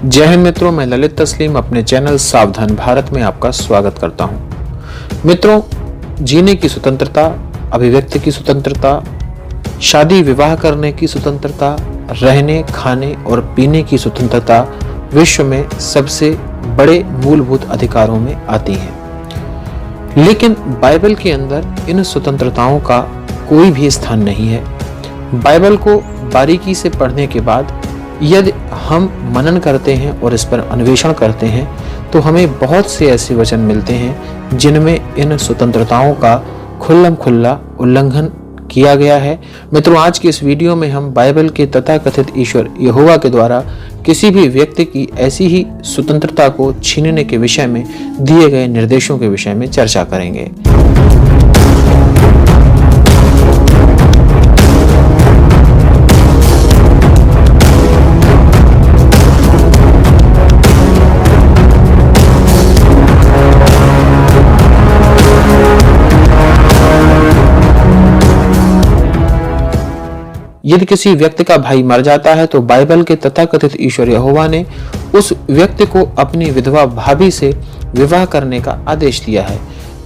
जय हिंद मित्रों, मैं ललित तस्लीम अपने चैनल सावधान भारत में आपका स्वागत करता हूं। मित्रों, जीने की स्वतंत्रता, अभिव्यक्ति की स्वतंत्रता, शादी विवाह करने की स्वतंत्रता, रहने खाने और पीने की स्वतंत्रता विश्व में सबसे बड़े मूलभूत अधिकारों में आती हैं। लेकिन बाइबल के अंदर इन स्वतंत्रताओं का कोई भी स्थान नहीं है। बाइबल को बारीकी से पढ़ने के बाद यदि हम मनन करते हैं और इस पर अन्वेषण करते हैं तो हमें बहुत से ऐसे वचन मिलते हैं जिनमें इन स्वतंत्रताओं का खुल्लम खुल्ला उल्लंघन किया गया है। मित्रों, आज के इस वीडियो में हम बाइबल के तथाकथित ईश्वर यहोवा के द्वारा किसी भी व्यक्ति की ऐसी ही स्वतंत्रता को छीनने के विषय में दिए गए निर्देशों के विषय में चर्चा करेंगे। यदि किसी व्यक्ति का भाई मर जाता है तो बाइबल के तथाकथित ईश्वर यहोवा ने उस व्यक्ति को अपनी विधवा भाभी से विवाह करने का आदेश दिया है।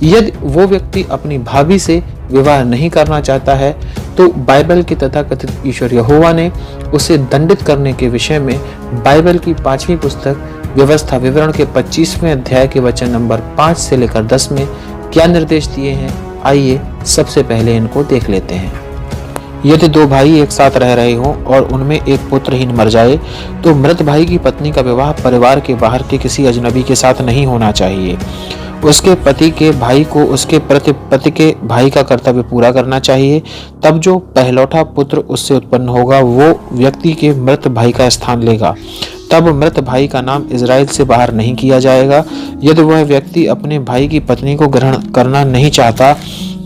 यदि वो व्यक्ति अपनी भाभी से विवाह नहीं करना चाहता है तो बाइबल के तथाकथित ईश्वर यहोवा ने उसे दंडित करने के विषय में बाइबल की 5वीं पुस्तक व्यवस्था विवरण के 25वें अध्याय के वचन नंबर 5 से लेकर 10 में क्या निर्देश दिए हैं, आइए सबसे पहले इनको देख लेते हैं। यदि दो भाई एक साथ रह रहे हों और उनमें एक पुत्रहीन मर जाए तो मृत भाई की पत्नी का विवाह परिवार के बाहर के किसी अजनबी के साथ नहीं होना चाहिए। उसके पति के भाई को उसके पति के भाई का कर्तव्य पूरा करना चाहिए। तब जो पहलौठा पुत्र उससे उत्पन्न होगा वो व्यक्ति के मृत भाई का स्थान लेगा। तब मृत भाई का नाम इजराइल से बाहर नहीं किया जाएगा। यदि वह व्यक्ति अपने भाई की पत्नी को ग्रहण करना नहीं चाहता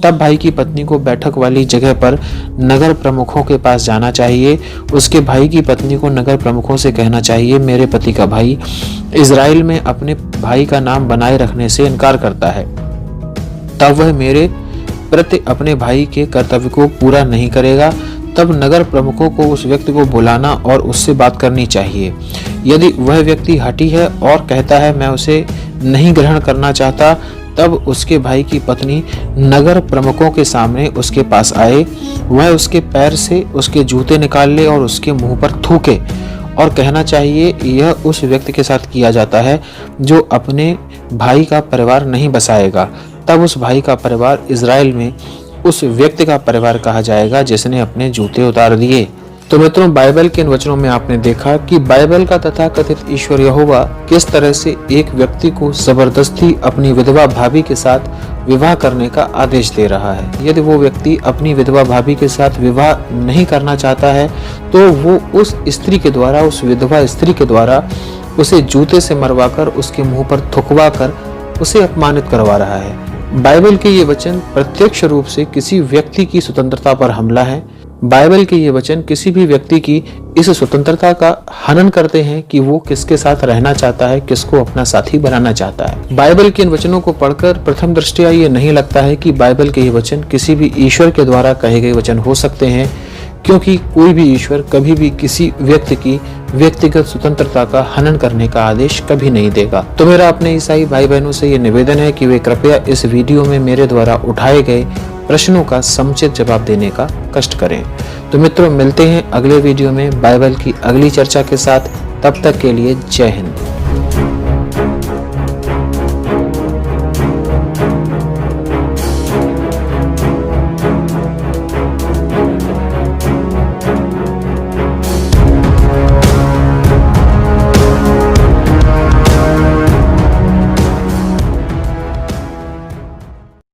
तब भाई की पत्नी को बैठक वाली जगह पर नगर प्रमुखों के पास जाना चाहिए। उसके भाई की पत्नी को नगर प्रमुखों से कहना चाहिए, मेरे पति का भाई इजराइल में अपने भाई का नाम बनाए रखने से इनकार करता है। तब वह मेरे प्रति अपने भाई के कर्तव्य को पूरा नहीं करेगा। तब नगर प्रमुखों को उस व्यक्ति को बुलाना और उससे बात करनी चाहिए। यदि वह व्यक्ति हठी है और कहता है मैं उसे नहीं ग्रहण करना चाहता, तब उसके भाई की पत्नी नगर प्रमुखों के सामने उसके पास आए। वह उसके पैर से उसके जूते निकाल ले और उसके मुंह पर थूके और कहना चाहिए, यह उस व्यक्ति के साथ किया जाता है जो अपने भाई का परिवार नहीं बसाएगा। तब उस भाई का परिवार इजराइल में उस व्यक्ति का परिवार कहा जाएगा जिसने अपने जूते उतार दिए। तो मित्रों, बाइबल के इन वचनों में आपने देखा कि बाइबल का तथाकथित ईश्वर यहोवा किस तरह से एक व्यक्ति को जबरदस्ती अपनी विधवा भाभी के साथ विवाह करने का आदेश दे रहा है। यदि वो व्यक्ति अपनी विधवा भाभी के साथ विवाह नहीं करना चाहता है तो वो उस स्त्री के द्वारा, उस विधवा स्त्री के द्वारा उसे जूते से मरवाकर उसके मुंह पर थुकवा कर उसे अपमानित करवा रहा है। बाइबल के ये वचन प्रत्यक्ष रूप से किसी व्यक्ति की स्वतंत्रता पर हमला है। बाइबल के ये वचन किसी भी व्यक्ति की इस स्वतंत्रता का हनन करते हैं कि वो किसके साथ रहना चाहता है, किसको अपना साथी बनाना चाहता है। बाइबल के इन वचनों को पढ़कर प्रथम दृष्टया ये नहीं लगता है कि बाइबल के ये वचन किसी भी ईश्वर के द्वारा कहे गए वचन हो सकते हैं, क्योंकि कोई भी ईश्वर कभी भी किसी व्यक्ति की व्यक्तिगत स्वतंत्रता का हनन करने का आदेश कभी नहीं देगा। तो मेरा अपने ईसाई भाई बहनों से ये निवेदन है कि वे कृपया इस वीडियो में मेरे द्वारा उठाए गए प्रश्नों का समुचित जवाब देने का कष्ट करें। तो मित्रों, मिलते हैं अगले वीडियो में बाइबल की अगली चर्चा के साथ। तब तक के लिए जय हिंद।